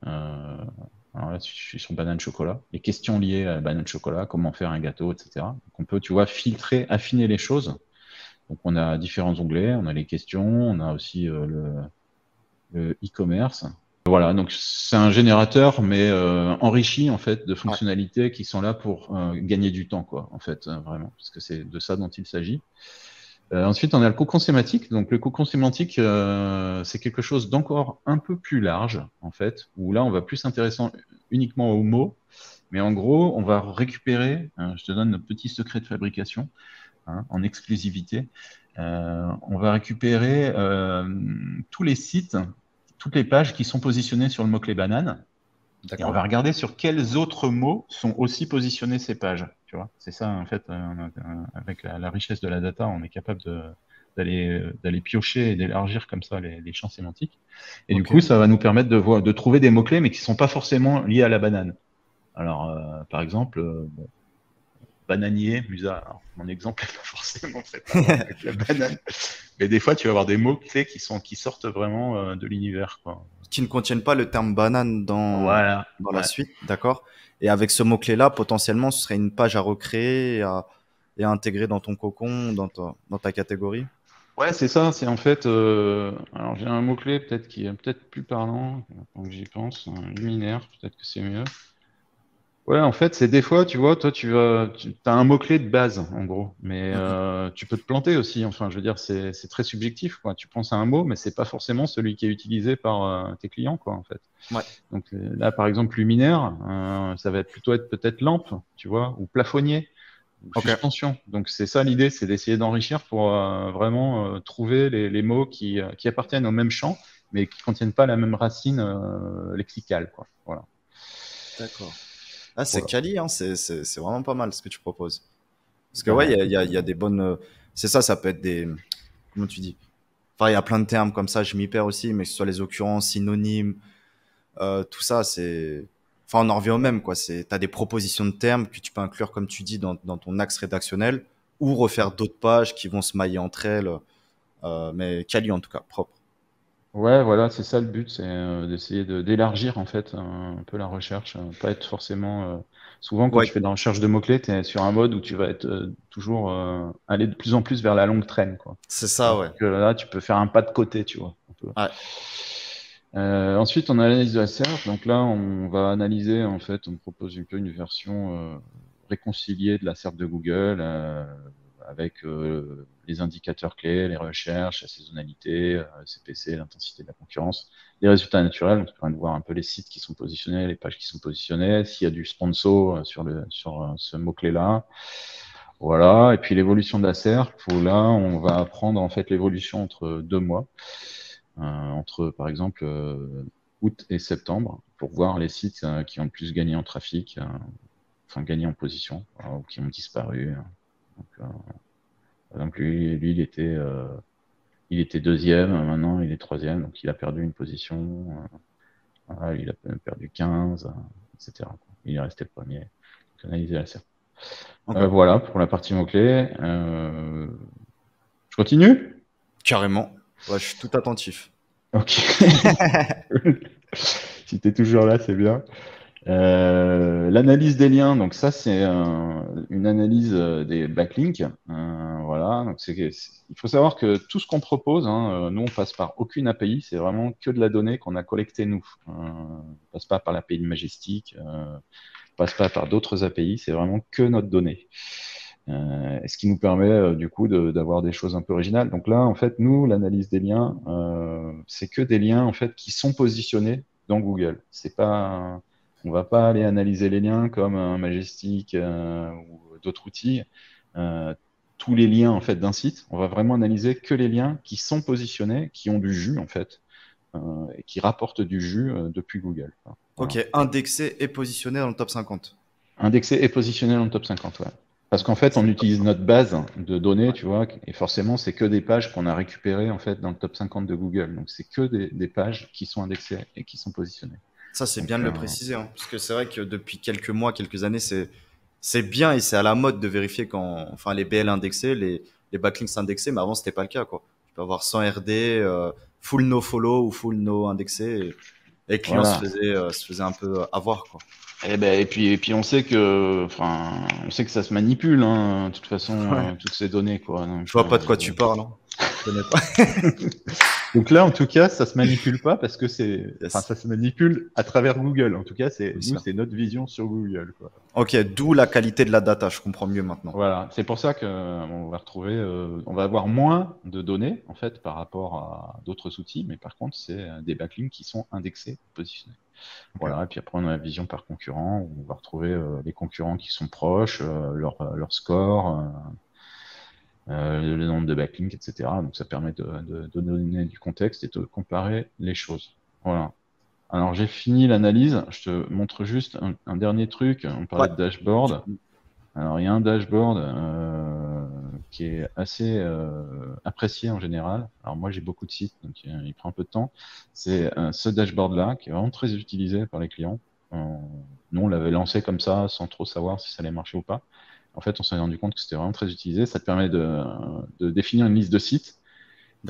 alors là, je suis sur banane chocolat, les questions liées à la banane chocolat, comment faire un gâteau, etc. Donc on peut, tu vois, filtrer, affiner les choses. Donc on a différents onglets, on a les questions, on a aussi le e-commerce. Voilà, donc c'est un générateur, mais enrichi en fait de Ouais. fonctionnalités qui sont là pour gagner du temps, quoi, en fait, vraiment, parce que c'est de ça dont il s'agit. Ensuite, on a le cocon sémantique. Donc, le cocon sémantique, c'est quelque chose d'encore un peu plus large, en fait, où là, on va plus s'intéresser uniquement aux mots. Mais en gros, on va récupérer, je te donne notre petit secret de fabrication, hein, en exclusivité. On va récupérer tous les sites, toutes les pages qui sont positionnées sur le mot-clé banane. Et on D'accord. va regarder sur quels autres mots sont aussi positionnés ces pages. Tu vois, c'est ça en fait. Avec la richesse de la data, on est capable d'aller piocher et d'élargir comme ça les champs sémantiques. Et du Ok. coup, ça va nous permettre de trouver des mots clés, mais qui sont pas forcément liés à la banane. Alors, par exemple, bon, bananier, musa. Alors, mon exemple n'est pas forcément fait à voir avec la banane, mais des fois, tu vas avoir des mots clés qui sortent vraiment de l'univers, quoi. Qui ne contiennent pas le terme banane Voilà. dans la Ouais. suite, d'accord? Et avec ce mot-clé-là, potentiellement, ce serait une page à recréer et à intégrer dans ton cocon, dans ta catégorie. Ouais, c'est ça, c'est en fait. Alors j'ai un mot-clé peut-être qui est peut-être plus parlant, quand j'y pense, un luminaire, peut-être que c'est mieux. Ouais, en fait, c'est des fois, tu vois, toi, tu as un mot-clé de base, en gros, mais Mhm. tu peux te planter aussi. Enfin, je veux dire, c'est très subjectif, quoi. Tu penses à un mot, mais c'est pas forcément celui qui est utilisé par tes clients, quoi, en fait. Ouais. Donc là, par exemple, luminaire, ça va être plutôt être peut-être lampe, tu vois, ou plafonnier ou Ok. suspension. Donc c'est ça l'idée, c'est d'essayer d'enrichir pour vraiment trouver les mots qui appartiennent au même champ, mais qui contiennent pas la même racine lexicale, quoi. Voilà. D'accord. Ah, c'est Voilà. quali, hein. C'est vraiment pas mal ce que tu proposes. Parce que ouais, Bah, écoute, il y a des bonnes. C'est ça, ça peut être des. Comment tu dis? Enfin, il y a plein de termes comme ça, je m'y perds aussi, mais que ce soit les occurrences, synonymes, tout ça, c'est. Enfin, on en revient au même, quoi. T'as des propositions de termes que tu peux inclure, comme tu dis, dans ton axe rédactionnel, ou refaire d'autres pages qui vont se mailler entre elles. Mais quali, en tout cas, propre. ouais, voilà, c'est ça le but, c'est d'essayer d'élargir en fait un peu la recherche, pas être forcément. Souvent, quand Ouais, tu fais de la recherche de mots-clés, tu es sur un mode où tu vas être toujours aller de plus en plus vers la longue traîne, quoi. c'est ça, Alors ouais. que là, tu peux faire un pas de côté, tu vois, un peu. Ouais, Ensuite, on a l'analyse de la SERP. Donc là, on va analyser, en fait, on propose un peu une version réconciliée de la SERP de Google avec les indicateurs clés, les recherches, la saisonnalité, CPC, l'intensité de la concurrence, les résultats naturels. Donc, ça permet de voir un peu les sites qui sont positionnés, les pages qui sont positionnées, s'il y a du sponsor sur ce mot-clé-là. Voilà. Et puis l'évolution de la SERP, où là, on va prendre en fait l'évolution entre 2 mois entre, par exemple, août et septembre, pour voir les sites qui ont le plus gagné en trafic, enfin gagné en position, ou qui ont disparu. Donc, par exemple, lui il était deuxième, maintenant il est troisième, donc il a perdu une position, voilà, il a perdu 15, etc., quoi. Il est resté le premier. Donc, analyser la SERP. ok. Voilà pour la partie mots-clés. Je continue? Carrément. Ouais, je suis tout attentif. Ok. Si tu es toujours là, c'est bien. L'analyse des liens, donc ça c'est une analyse des backlinks. Voilà, donc il faut savoir que tout ce qu'on propose, hein, nous on passe par aucune API, c'est vraiment que de la donnée qu'on a collectée nous. On passe pas par l'API de Majestic, on passe pas par d'autres API, c'est vraiment que notre donnée. Ce qui nous permet du coup d'avoir des choses un peu originales. Donc là, en fait, nous, l'analyse des liens, c'est que des liens en fait qui sont positionnés dans Google. C'est pas, on va pas aller analyser les liens comme un Majestic ou d'autres outils. Euh, tous les liens en fait d'un site. On va vraiment analyser que les liens qui sont positionnés, qui ont du jus en fait, et qui rapportent du jus depuis Google. Voilà. Ok, indexé et positionné dans le top 50. Indexé et positionné dans le top 50, ouais. Parce qu'en fait, on C'est top utilise ça. notre base de données, tu vois, et forcément, c'est que des pages qu'on a récupérées en fait dans le top 50 de Google. Donc, c'est que des pages qui sont indexées et qui sont positionnées. Ça, c'est bien Donc, de le préciser, hein, parce que c'est vrai que depuis quelques mois, quelques années, c'est bien et c'est à la mode de vérifier quand, enfin, les BL indexés, les backlinks indexés, mais avant, c'était pas le cas, quoi. Tu peux avoir 100 RD, full no follow ou full no indexé, et les clients voilà. se faisaient un peu avoir, quoi. Et puis enfin, on sait que ça se manipule, hein, de toute façon, Ouais. toutes ces données, quoi. Je Donc, vois pas de quoi tu parles, hein. Je connais pas. donc là, en tout cas, ça se manipule pas parce que enfin, Yes, ça se manipule à travers Google. En tout cas, bien nous, sûr. c'est notre vision sur Google, quoi. Ok, d'où la qualité de la data, je comprends mieux maintenant. Voilà, c'est pour ça que on va retrouver, on va avoir moins de données en fait par rapport à d'autres outils, mais par contre, c'est des backlinks qui sont indexés, positionnés. Ok. Voilà, et puis après, on a la vision par concurrent, où on va retrouver les concurrents qui sont proches, leur score, le nombre de backlinks, etc. Donc, ça permet de donner du contexte et de comparer les choses. Voilà. Alors, j'ai fini l'analyse. Je te montre juste un dernier truc. On parlait Ouais. de dashboard. Alors, il y a un dashboard qui est assez apprécié en général. Alors, moi, j'ai beaucoup de sites, donc il prend un peu de temps. C'est ce dashboard-là qui est vraiment très utilisé par les clients. Nous, on l'avait lancé comme ça, sans trop savoir si ça allait marcher ou pas. En fait, on s'est rendu compte que c'était vraiment très utilisé. Ça te permet de définir une liste de sites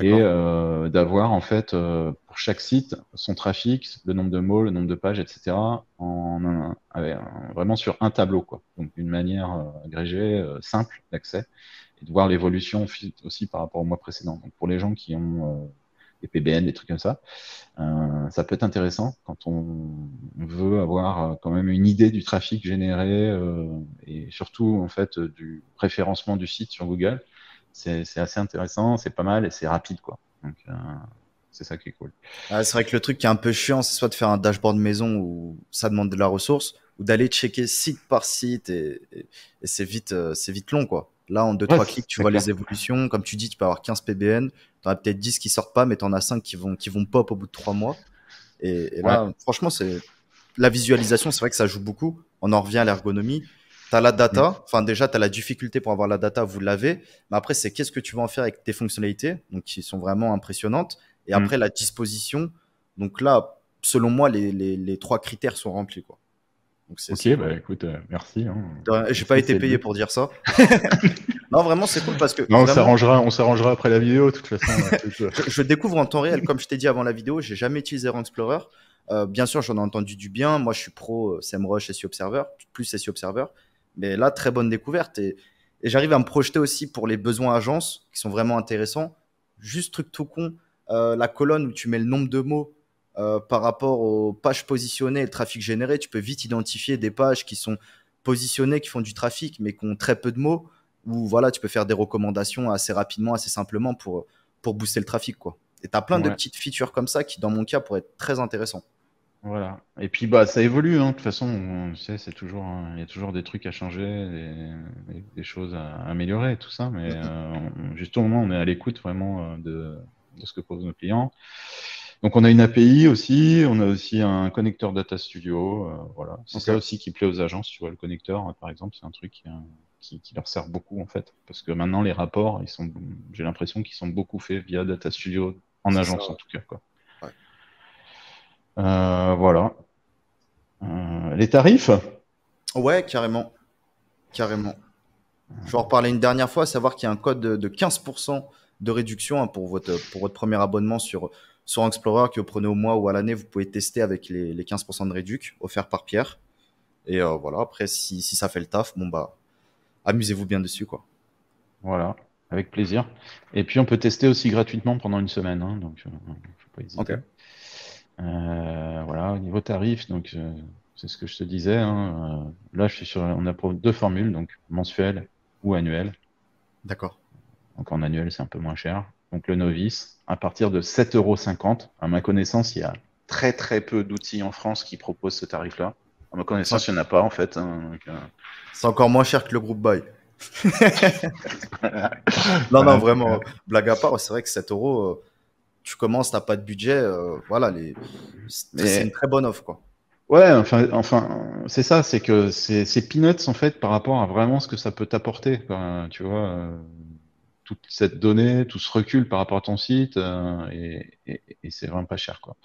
et D'accord. d'avoir en fait pour chaque site son trafic, le nombre de mots, le nombre de pages, etc. Vraiment sur un tableau, quoi. Donc d'une manière agrégée, simple d'accès, et de voir l'évolution aussi par rapport au mois précédent. Donc pour les gens qui ont des PBN, des trucs comme ça peut être intéressant quand on veut avoir quand même une idée du trafic généré et surtout en fait du référencement du site sur Google. C'est assez intéressant, c'est pas mal et c'est rapide, quoi. Donc c'est ça qui est cool. Ah, c'est vrai que le truc qui est un peu chiant, c'est soit de faire un dashboard maison où ça demande de la ressource, ou d'aller checker site par site et c'est vite long, quoi. Là, en deux Ouais, trois clics, tu c'est vois clair. les évolutions. Comme tu dis, tu peux avoir 15 PBN, tu en as peut-être 10 qui sortent pas, mais tu en as 5 qui vont pop au bout de 3 mois. Et Ouais, là, franchement, c'est la visualisation, c'est vrai que ça joue beaucoup. On en revient à l'ergonomie. Tu as la mm, data, enfin déjà, tu as la difficulté pour avoir la data, vous l'avez. Mais après, c'est qu'est-ce que tu vas en faire avec tes fonctionnalités, donc qui sont vraiment impressionnantes. Et mm. après, la disposition. Donc là, selon moi, les trois critères sont remplis, quoi. Donc Ok, c'est bah vraiment. écoute, merci, hein. J'ai pas été C'est le payé but. pour dire ça. Non, vraiment, c'est cool parce que Non, vraiment, on s'arrangera après la vidéo, de toute façon. je découvre en temps réel, comme je t'ai dit avant la vidéo, j'ai jamais utilisé Rank Explorer. Bien sûr, j'en ai entendu du bien. Moi, je suis pro SEMrush, SEO Observer, plus SEO Observer. Mais là, très bonne découverte. Et j'arrive à me projeter aussi pour les besoins agences qui sont vraiment intéressants. Juste truc tout con, la colonne où tu mets le nombre de mots par rapport aux pages positionnées et le trafic généré, tu peux vite identifier des pages qui sont positionnées, qui font du trafic, mais qui ont très peu de mots. Ou voilà, tu peux faire des recommandations assez rapidement, assez simplement pour booster le trafic, quoi. Et tu as plein de Ouais, petites features comme ça qui, dans mon cas, pourraient être très intéressants. voilà. Et puis bah ça évolue, hein. De toute façon, tu sais, c'est toujours, il y a toujours des trucs à changer, des choses à améliorer, tout ça. Mais justement, on est à l'écoute vraiment de ce que posent nos clients. Donc on a une API aussi, on a aussi un connecteur Data Studio, voilà. C'est Ok. ça aussi qui plaît aux agences, tu vois, le connecteur, par exemple, c'est un truc qui leur sert beaucoup en fait, parce que maintenant les rapports, j'ai l'impression qu'ils sont beaucoup faits via Data Studio en C'est ça, agence en tout cas, quoi. ouais. Voilà. Les tarifs? Ouais, carrément. Carrément. Je vais en reparler une dernière fois, à savoir qu'il y a un code de 15% de réduction hein, pour votre premier abonnement sur Explorer que vous prenez au mois ou à l'année. Vous pouvez tester avec les 15% de réduc offerts par Pierre. Et voilà, après, si ça fait le taf, bon bah, amusez-vous bien dessus, quoi. Voilà, avec plaisir. Et puis on peut tester aussi gratuitement pendant une semaine, hein, donc faut pas Ok, hésiter. Voilà, au niveau tarif, donc c'est ce que je te disais, hein, là, on a pour deux formules, donc mensuel ou annuel. d'accord. Donc en annuel, c'est un peu moins cher. Donc le novice, à partir de 7,50 €. À ma connaissance, il y a très très peu d'outils en France qui proposent ce tarif-là. À ma C'est en- connaissance, il n'y en a pas en fait, hein, donc, c'est encore moins cher que le groupe Buy. Non, non, Voilà, vraiment, blague à part, c'est vrai que 7 euros, tu commences, t'as pas de budget, voilà, c'est une mais très bonne offre, quoi. ouais, c'est ça, c'est que c'est peanuts en fait par rapport à vraiment ce que ça peut t'apporter, quoi. Tu vois, toute cette donnée, tout ce recul par rapport à ton site, et c'est vraiment pas cher, quoi.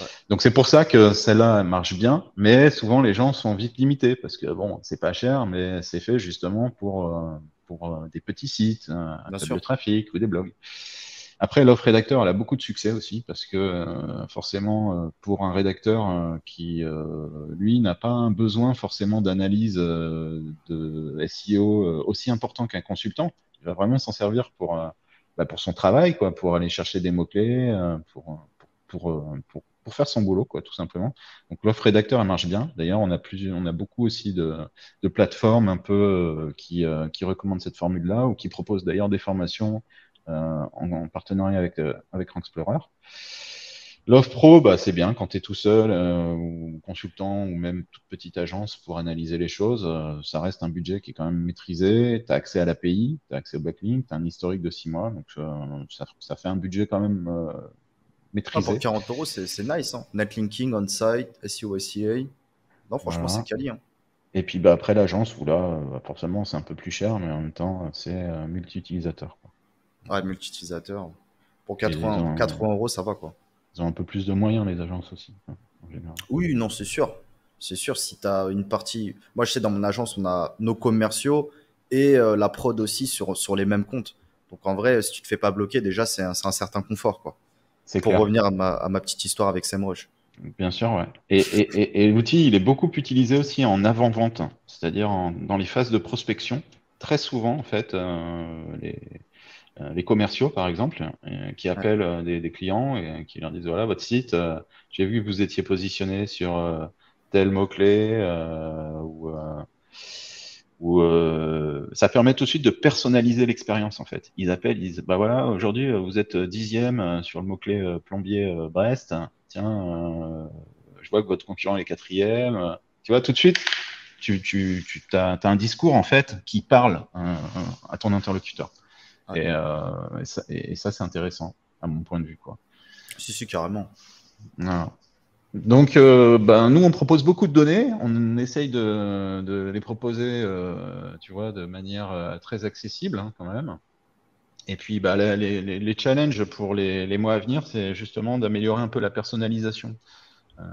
Ouais. Donc c'est pour ça que celle-là elle marche bien, mais souvent les gens sont vite limités parce que bon, c'est pas cher, mais c'est fait justement pour des petits sites, un Bien faible sûr. trafic ou des blogs. Après, l'offre rédacteur, elle a beaucoup de succès aussi parce que forcément, pour un rédacteur qui, lui, n'a pas un besoin forcément d'analyse de SEO aussi important qu'un consultant, il va vraiment s'en servir pour son travail, quoi, pour aller chercher des mots-clés, pour faire son boulot, quoi, tout simplement. Donc l'offre rédacteur, elle marche bien. D'ailleurs, on a beaucoup aussi de plateformes un peu qui recommandent cette formule-là ou qui proposent d'ailleurs des formations en partenariat avec Rank Explorer. L'offre pro, bah, c'est bien quand tu es tout seul ou consultant ou même toute petite agence pour analyser les choses. Ça reste un budget qui est quand même maîtrisé. Tu as accès à l'API, tu as accès au backlink, tu as un historique de 6 mois. Donc ça fait un budget quand même Ah, pour maîtrisé. 40 euros, c'est nice, hein. Netlinking, on-site, SEO, SEA. Non, franchement, c'est Voilà. quali, hein. Et puis bah, après l'agence, où là, forcément, c'est un peu plus cher, mais en même temps, c'est multi-utilisateur, quoi. Ouais, multi-utilisateur. Pour Puis 80 euros, ça va, quoi. ils ont un peu plus de moyens, les agences aussi, hein, en général. Oui, non, c'est sûr. C'est sûr, si tu as une partie. Moi, je sais, dans mon agence, on a nos commerciaux et la prod aussi sur les mêmes comptes. Donc, en vrai, si tu te fais pas bloquer, déjà, c'est un certain confort, quoi. C'est Pour clair. revenir à ma petite histoire avec SEMrush. Bien sûr, ouais. Et l'outil, il est beaucoup utilisé aussi en avant-vente, c'est-à-dire dans les phases de prospection. Très souvent, en fait, les commerciaux, par exemple, qui Ouais. appellent des clients et qui leur disent, voilà, votre site, j'ai vu que vous étiez positionné sur tel mot-clé, ça permet tout de suite de personnaliser l'expérience, en fait. Ils appellent, ils disent, bah voilà, aujourd'hui, vous êtes 10e sur le mot-clé plombier Brest. Tiens, je vois que votre concurrent est 4e. Tu vois, tout de suite, t'as un discours, en fait, qui parle à ton interlocuteur. Ouais. Et ça, c'est intéressant, à mon point de vue, quoi. Si, si, carrément. Voilà. Donc, ben, nous, on propose beaucoup de données. On essaye de les proposer, tu vois, de manière très accessible, hein, quand même. Et puis, bah, les challenges pour les mois à venir, c'est justement d'améliorer un peu la personnalisation euh,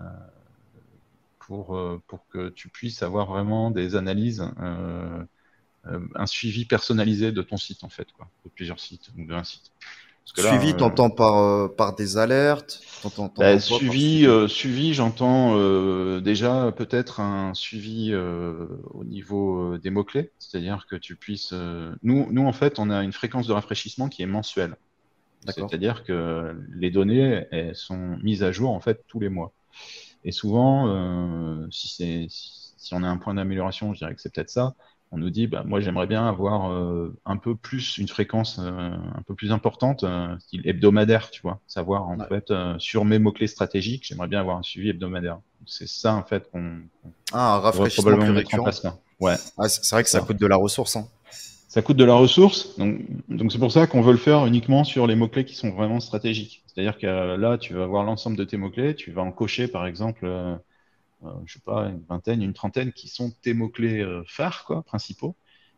pour que tu puisses avoir vraiment des analyses, un suivi personnalisé de ton site, en fait, quoi, de plusieurs sites ou d'un site. Parce que là, Suivi, t'entends par des alertes. bah, T'entends quoi par suivi? suivi, j'entends déjà peut-être un suivi au niveau des mots-clés, c'est-à-dire que tu puisses. Nous, en fait, on a une fréquence de rafraîchissement qui est mensuelle, D'accord. c'est-à-dire que les données elles sont mises à jour en fait tous les mois. Et souvent, si on a un point d'amélioration, je dirais que c'est peut-être ça. On nous dit, bah, moi, j'aimerais bien avoir un peu plus, une fréquence un peu plus importante, style hebdomadaire, tu vois. Savoir, en Ouais. fait, sur mes mots-clés stratégiques, j'aimerais bien avoir un suivi hebdomadaire. C'est ça, en fait, qu'on Ah, un devrait rafraîchissement probablement plus mettre en récurrent. place là. Ouais, Ah, c'est c'est vrai que ça ça. coûte de la ressource, hein. Ça coûte de la ressource, donc c'est pour ça qu'on veut le faire uniquement sur les mots-clés qui sont vraiment stratégiques. C'est-à-dire que là, tu vas avoir l'ensemble de tes mots-clés, tu vas en cocher, par exemple, je sais pas, une vingtaine, une trentaine qui sont tes mots-clés phares, quoi, principaux.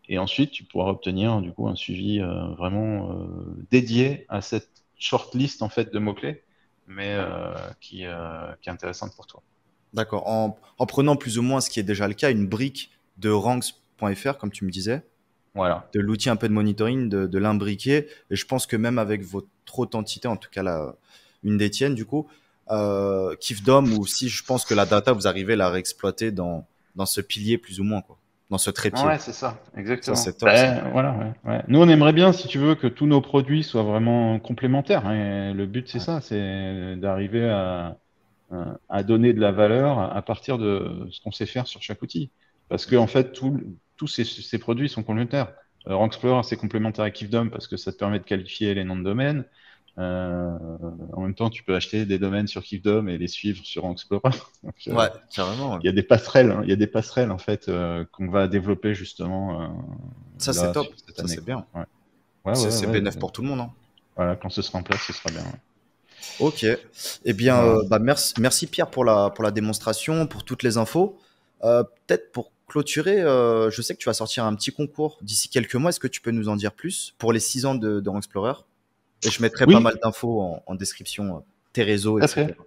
Et ensuite, tu pourras obtenir du coup un suivi vraiment dédié à cette shortlist en fait de mots-clés, mais qui est intéressante pour toi. D'accord. En prenant plus ou moins ce qui est déjà le cas, une brique de ranks.fr, comme tu me disais, Voilà. de l'outil un peu de monitoring, de l'imbriquer. Et je pense que même avec votre autre entité, en tout cas une des tiennes, du coup, Kifdom, ou si je pense que la data, vous arrivez à la réexploiter dans ce pilier plus ou moins, quoi, dans ce trépied. Ouais, c'est ça, Ça, exactement. c'est top, ça. Ben, voilà, ouais, ouais. Nous, on aimerait bien, si tu veux, que tous nos produits soient vraiment complémentaires, hein. Et le but, c'est Ouais. ça, c'est d'arriver à donner de la valeur à partir de ce qu'on sait faire sur chaque outil. Parce que, en fait, tous ces produits sont complémentaires. Rank Explorer, c'est complémentaire à Kifdom parce que ça te permet de qualifier les noms de domaine. En même temps, tu peux acheter des domaines sur Kingdom et les suivre sur Explorer. Donc, Ouais, carrément. Ouais. il y a des passerelles, hein, il y a des passerelles en fait qu'on va développer justement Ça, c'est là top. sur cette Ça, année. c'est bien. Ouais, ouais, C'est ouais. bénéf pour tout le monde. Hein. Voilà, quand ce sera en place, ce sera bien. Ouais. Ok. Eh bien, Voilà. bah, merci Pierre pour la démonstration, pour toutes les infos. Peut-être pour clôturer, je sais que tu vas sortir un petit concours d'ici quelques mois. Est-ce que tu peux nous en dire plus pour les 6 ans de Explorer? Et je mettrai pas mal Oui, d'infos en description, tes réseaux, tout à fait. etc.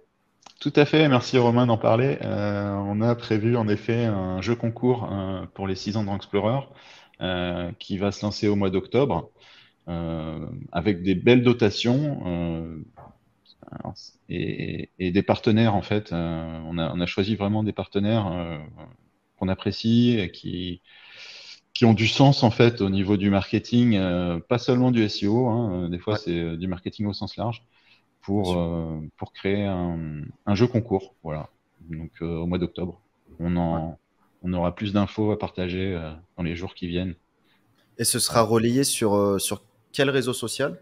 Tout à fait, merci Romain d'en parler. On a prévu en effet un jeu concours pour les 6 ans de Explorer qui va se lancer au mois d'octobre avec des belles dotations et des partenaires en fait. On a choisi vraiment des partenaires qu'on apprécie et qui ont du sens en fait au niveau du marketing, pas seulement du SEO, hein, des fois Ouais, c'est du marketing au sens large bien sûr. pour créer un jeu concours, voilà. Donc au mois d'octobre, Ouais. on aura plus d'infos à partager dans les jours qui viennent. Et ce sera Voilà. relayé sur quel réseau social?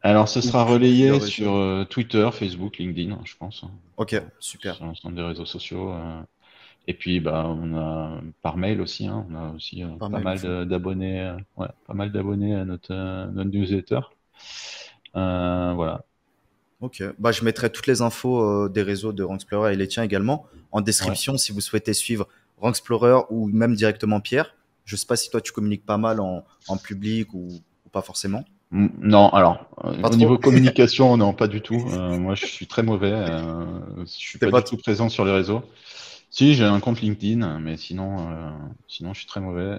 Alors ce Ou sera relayé plusieurs réseaux? sur Twitter, Facebook, LinkedIn, je pense, hein. Ok, super. Sur l'ensemble des réseaux sociaux. Et puis bah on a par mail aussi, hein, on a aussi Pas pas mal mal aussi. d'abonnés, ouais, pas mal d'abonnés à notre newsletter. Voilà. Ok, bah, je mettrai toutes les infos des réseaux de Rank Explorer et les tiens également en Ouais. description si vous souhaitez suivre Rank Explorer ou même directement Pierre. Je sais pas si toi tu communiques pas mal en public ou pas forcément. Non, alors, Pas au niveau trop? communication, non, pas du tout. Moi, je suis très mauvais. Je suis T'es pas pas du trop. tout présent sur les réseaux. Si, j'ai un compte LinkedIn, mais sinon, je suis très mauvais.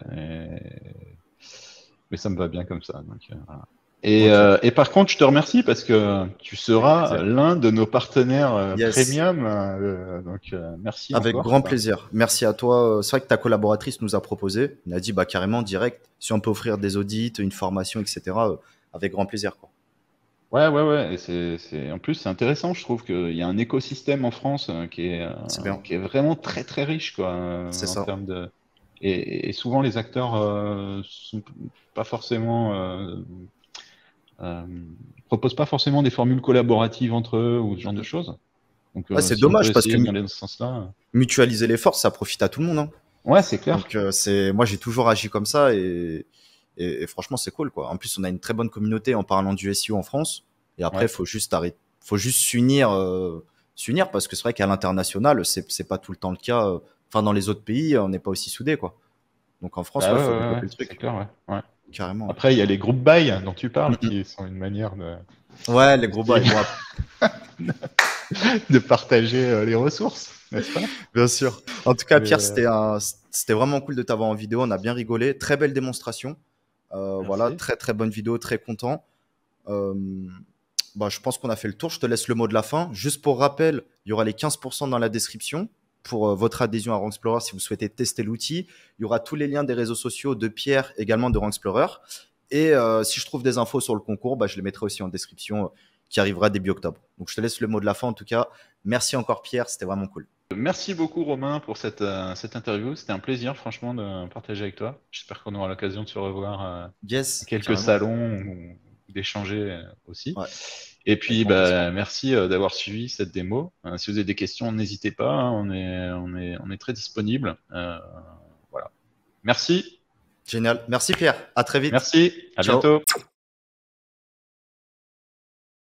Mais ça me va bien comme ça. Donc, voilà. Ok, Et par contre, je te remercie parce que tu avec seras plaisir. l'un de nos partenaires Yes, premium. Donc, merci avec encore, grand quoi. plaisir. Merci à toi. C'est vrai que ta collaboratrice nous a proposé. Elle a dit bah carrément direct si on peut offrir des audits, une formation, etc. Avec grand plaisir quoi. Ouais. Et en plus, c'est intéressant. Je trouve qu'il y a un écosystème en France C'est bien. qui est vraiment très, très riche, quoi, C'est en ça. termes de. Et souvent, les acteurs sont pas forcément euh, proposent pas forcément des formules collaboratives entre eux ou ce genre de choses. Donc, Ouais, c'est si on peut dommage parce que essayer d'aller dans ce sens-là. mutualiser les forces, ça profite à tout le monde. Hein. Ouais, c'est clair. Donc moi j'ai toujours agi comme ça et franchement c'est cool quoi. En plus on a une très bonne communauté en parlant du SEO en France et après Ouais. faut juste s'unir parce que c'est vrai qu'à l'international c'est pas tout le temps le cas. Enfin dans les autres pays on n'est pas aussi soudés quoi. Donc en France Bah ouais ouais, faut ouais, ouais, développer le c'est truc clair, ouais. carrément. Ouais. Après, il y a les groupes buy dont tu Mm, parles mm. qui sont une manière Ouais les gros aussi bails. Bon, de partager les ressources, n'est-ce pas? bien sûr. En tout cas Mais, Pierre c'était vraiment cool de t'avoir en vidéo. On a bien rigolé. Très belle démonstration. Voilà merci. très très bonne vidéo très content. Euh, Bah, je pense qu'on a fait le tour. Je te laisse le mot de la fin. Juste pour rappel, il y aura les 15% dans la description pour votre adhésion à Rank Explorer si vous souhaitez tester l'outil. Il y aura tous les liens des réseaux sociaux de Pierre, également de Rank Explorer. Et si je trouve des infos sur le concours, bah, je les mettrai aussi en description qui arrivera début octobre. Donc je te laisse le mot de la fin en tout cas. Merci encore Pierre, c'était vraiment cool. Merci beaucoup Romain pour cette interview. C'était un plaisir franchement de partager avec toi. J'espère qu'on aura l'occasion de se revoir à Yes, quelques carrément. salons ou d'échanger aussi. Ouais, Et avec puis grand plaisir. bah, merci d'avoir suivi cette démo. Si vous avez des questions, n'hésitez pas, hein, on est très disponible. Voilà. Merci, Génial. Merci Pierre. À très vite. merci, à Ciao. bientôt.